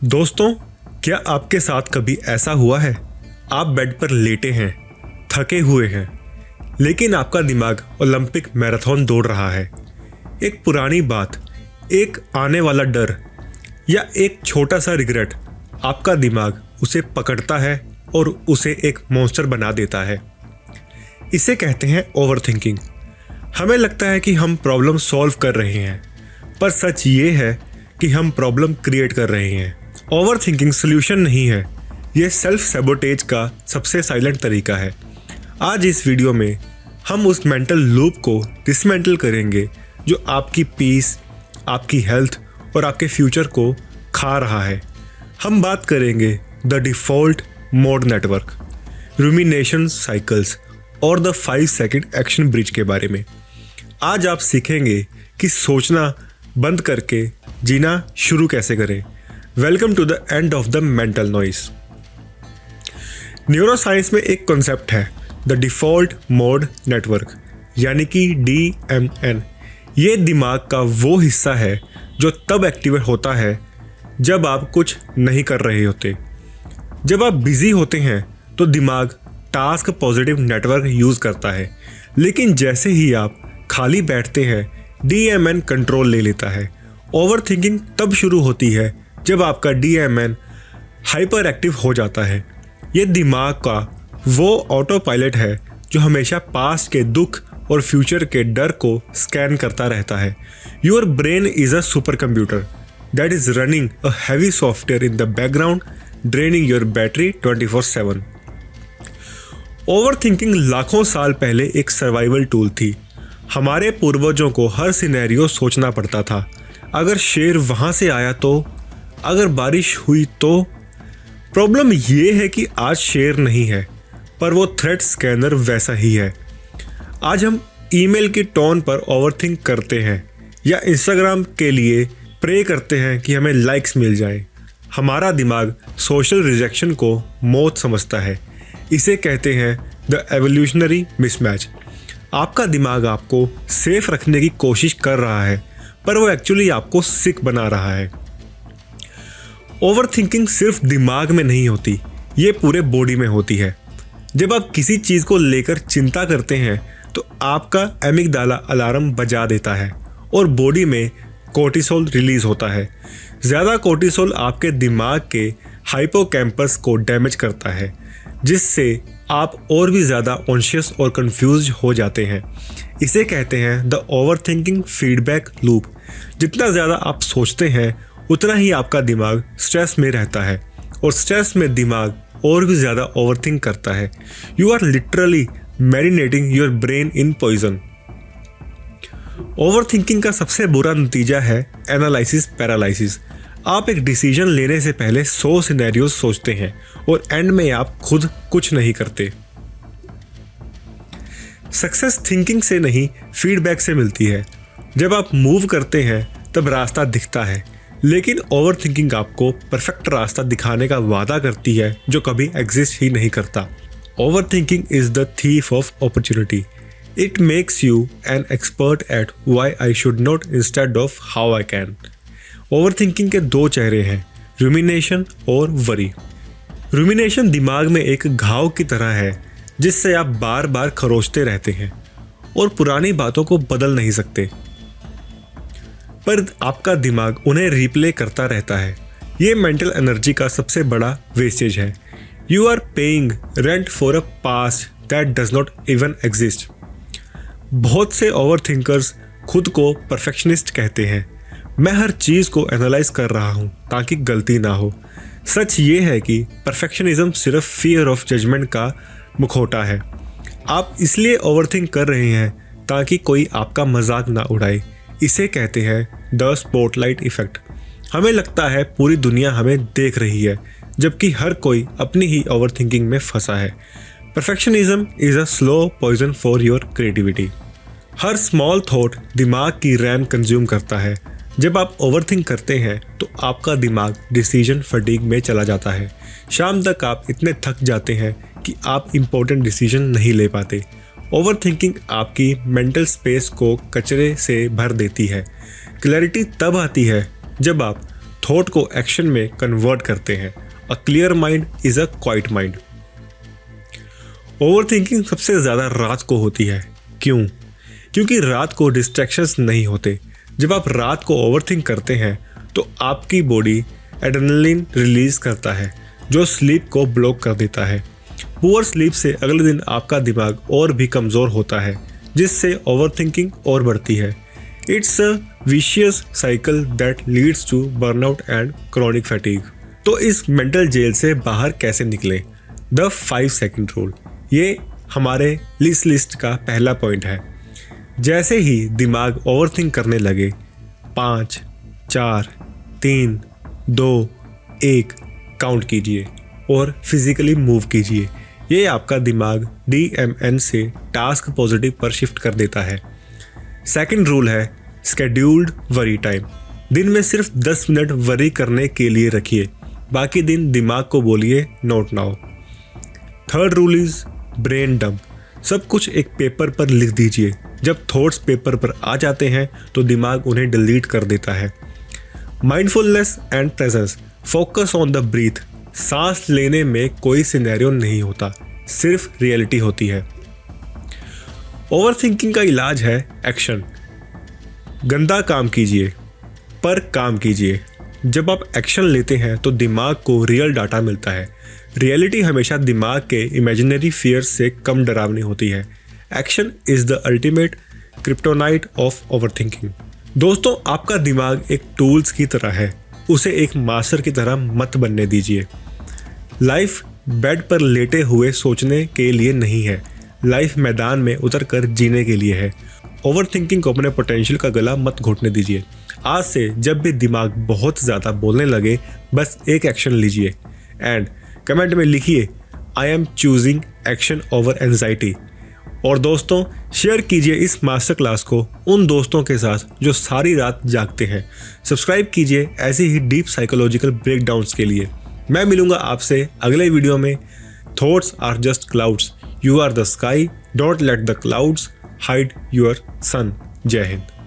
दोस्तों, क्या आपके साथ कभी ऐसा हुआ है? आप बेड पर लेटे हैं, थके हुए हैं, लेकिन आपका दिमाग ओलंपिक मैराथन दौड़ रहा है। एक पुरानी बात, एक आने वाला डर या एक छोटा सा रिग्रेट, आपका दिमाग उसे पकड़ता है और उसे एक मॉन्स्टर बना देता है। इसे कहते हैं ओवरथिंकिंग। हमें लगता है कि हम प्रॉब्लम सॉल्व कर रहे हैं, पर सच ये है कि हम प्रॉब्लम क्रिएट कर रहे हैं। ओवरथिंकिंग सॉल्यूशन नहीं है, ये सेल्फ सैबोटेज का सबसे साइलेंट तरीका है। आज इस वीडियो में हम उस मेंटल लूप को डिसमेंटल करेंगे जो आपकी पीस, आपकी हेल्थ और आपके फ्यूचर को खा रहा है। हम बात करेंगे the default mode network, rumination cycles और द 5 सेकंड एक्शन ब्रिज के बारे में। आज आप सीखेंगे कि सोचना बंद करके जीना शुरू कैसे करें। Welcome to the end of the mental noise. Neuroscience में एक कॉन्सेप्ट है द डिफ़ॉल्ट मोड नेटवर्क, यानी कि DMN। ये दिमाग का वो हिस्सा है जो तब एक्टिवेट होता है जब आप कुछ नहीं कर रहे होते। जब आप बिजी होते हैं तो दिमाग टास्क पॉजिटिव नेटवर्क यूज़ करता है, लेकिन जैसे ही आप खाली बैठते हैं DMN कंट्रोल ले लेता है। ओवरथिंकिंग तब शुरू होती है जब आपका DMN हाइपर एक्टिव हो जाता है। ये दिमाग का वो ऑटो पायलट है जो हमेशा पास्ट के दुख और फ्यूचर के डर को स्कैन करता रहता है। Your brain is a super computer that is running a heavy software in the background, draining your battery 24/7। Overthinking लाखों साल पहले एक सर्वाइवल टूल थी। हमारे पूर्वजों को हर सिनेरियो सोचना पड़ता था। अगर शेर वहाँ से आया तो, अगर बारिश हुई तो। प्रॉब्लम ये है कि आज शेर नहीं है, पर वो थ्रेट स्कैनर वैसा ही है। आज हम ईमेल की टोन पर ओवरथिंक करते हैं या इंस्टाग्राम के लिए प्रे करते हैं कि हमें लाइक्स मिल जाएं। हमारा दिमाग सोशल रिजेक्शन को मौत समझता है। इसे कहते हैं द एवोल्यूशनरी मिसमैच। आपका दिमाग आपको सेफ रखने की कोशिश कर रहा है, पर वो एक्चुअली आपको सिक बना रहा है। ओवरथिंकिंग सिर्फ दिमाग में नहीं होती, ये पूरे बॉडी में होती है। जब आप किसी चीज़ को लेकर चिंता करते हैं तो आपका एमिगडाला अलार्म बजा देता है और बॉडी में कोर्टिसोल रिलीज होता है। ज़्यादा कोर्टिसोल आपके दिमाग के हाइपोकैम्पस को डैमेज करता है, जिससे आप और भी ज़्यादा कॉन्शियस और कंफ्यूज हो जाते हैं। इसे कहते हैं द ओवरथिंकिंग फीडबैक लूप। जितना ज़्यादा आप सोचते हैं उतना ही आपका दिमाग स्ट्रेस में रहता है, और स्ट्रेस में दिमाग और भी ज़्यादा ओवरथिंक करता है। You are literally marinating your brain in poison. Overthinking का सबसे बुरा नतीजा है एनालिसिस पैरालिसिस। आप एक डिसीजन लेने से पहले 100 सिनेरियोज सोचते हैं और एंड में आप खुद कुछ नहीं करते। सक्सेस थिंकिंग से नहीं, फीडबैक से मिलती है। जब आप मूव करते हैं तब रास्ता दिखता है, लेकिन ओवरथिंकिंग आपको परफेक्ट रास्ता दिखाने का वादा करती है जो कभी एग्जिस्ट ही नहीं करता। Overthinking is the thief of opportunity. It makes you an expert at why I should not instead of how I can. Overthinking के दो चेहरे हैं, रूमिनेशन और वरी। रूमिनेशन दिमाग में एक घाव की तरह है जिससे आप बार बार खरोचते रहते हैं और पुरानी बातों को बदल नहीं सकते, पर आपका दिमाग उन्हें रिप्ले करता रहता है। ये मेंटल एनर्जी का सबसे बड़ा वेस्टेज है। You are paying rent for a past that does not even exist. बहुत से ओवरथिंकर्स खुद को परफेक्शनिस्ट कहते हैं। मैं हर चीज़ को एनालाइज कर रहा हूँ ताकि गलती ना हो। सच ये है कि परफेक्शनिज्म सिर्फ फियर ऑफ जजमेंट का मुखौटा है। आप इसलिए ओवरथिंक कर रहे हैं ताकि कोई आपका मजाक ना उड़ाए। इसे कहते हैं द स्पॉटलाइट इफेक्ट। हमें लगता है पूरी दुनिया हमें देख रही है, जबकि हर कोई अपनी ही ओवरथिंकिंग में फंसा है। Perfectionism is a slow poison for your creativity. हर स्मॉल थॉट दिमाग की रैम कंज्यूम करता है। जब आप ओवरथिंक करते हैं तो आपका दिमाग डिसीजन फटीग में चला जाता है। शाम तक आप इतने थक जाते हैं कि आप इम्पोर्टेंट डिसीजन नहीं ले पाते। ओवरथिंकिंग आपकी मेंटल स्पेस को कचरे से भर देती है। क्लैरिटी तब आती है जब आप थॉट को एक्शन में कन्वर्ट करते हैं। A clear mind is a quite mind. Overthinking सबसे ज़्यादा रात को होती है। क्यों? क्योंकि रात को डिस्ट्रैक्शंस नहीं होते। जब आप रात को ओवरथिंक करते हैं तो आपकी बॉडी एड्रेनलिन रिलीज करता है जो स्लीप को ब्लॉक कर देता है। पुअर स्लीप से अगले दिन आपका दिमाग और भी कमज़ोर होता है, जिससे ओवरथिंकिंग और बढ़ती है। It's a vicious cycle that leads to burnout and chronic fatigue. तो इस मेंटल जेल से बाहर कैसे निकलें? द 5 सेकंड रूल, ये हमारे लिस्ट का पहला पॉइंट है। जैसे ही दिमाग ओवरथिंक करने लगे, 5, 4, 3, 2, 1 काउंट कीजिए और फिजिकली मूव कीजिए। ये आपका दिमाग DMN से टास्क पॉजिटिव पर शिफ्ट कर देता है। सेकंड रूल है शेड्यूल्ड वरी टाइम। दिन में सिर्फ 10 मिनट वरी करने के लिए रखिए, बाकी दिन दिमाग को बोलिए note now. Third rule is brain dump. सब कुछ एक पेपर पर लिख दीजिए। जब थॉट्स पेपर पर आ जाते हैं तो दिमाग उन्हें डिलीट कर देता है। Mindfulness and presence. Focus on the breath. सांस लेने में कोई सिनेरियो नहीं होता, सिर्फ रियलिटी होती है। ओवरथिंकिंग का इलाज है एक्शन। गंदा काम कीजिए पर काम कीजिए। जब आप एक्शन लेते हैं तो दिमाग को रियल डाटा मिलता है। रियलिटी हमेशा दिमाग के इमेजिनरी फियर्स से कम डरावनी होती है। Action is the ultimate kryptonite of overthinking. दोस्तों, आपका दिमाग एक टूल्स की तरह है, उसे एक मास्टर की तरह मत बनने दीजिए। लाइफ बेड पर लेटे हुए सोचने के लिए नहीं है, लाइफ मैदान में उतर कर जीने के लिए है। ओवरथिंकिंग को अपने पोटेंशियल का गला मत घोटने दीजिए। आज से जब भी दिमाग बहुत ज़्यादा बोलने लगे, बस एक एक्शन लीजिए एंड कमेंट में लिखिए I am choosing action over anxiety. और दोस्तों, शेयर कीजिए इस मास्टर क्लास को उन दोस्तों के साथ जो सारी रात जागते हैं। सब्सक्राइब कीजिए ऐसे ही डीप साइकोलॉजिकल ब्रेकडाउन्स के लिए। मैं मिलूंगा आपसे अगले वीडियो में। Thoughts are just clouds, you are the sky, don't let the clouds hide your sun. जय हिंद।